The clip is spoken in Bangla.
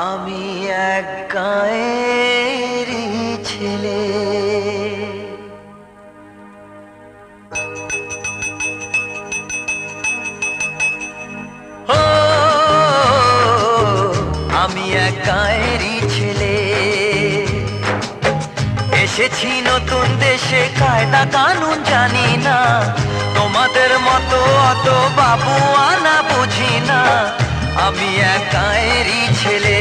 আমি এক গাঁয়েরই ছেলে। ও আমি এক গাঁয়েরই ছেলে, এসেছি নতুন দেশে, কায়দা কানুন জানি না, তোমাদের মতো অত বাবু আনা বুঝি না। আমি এক গাঁয়েরই ছেলে।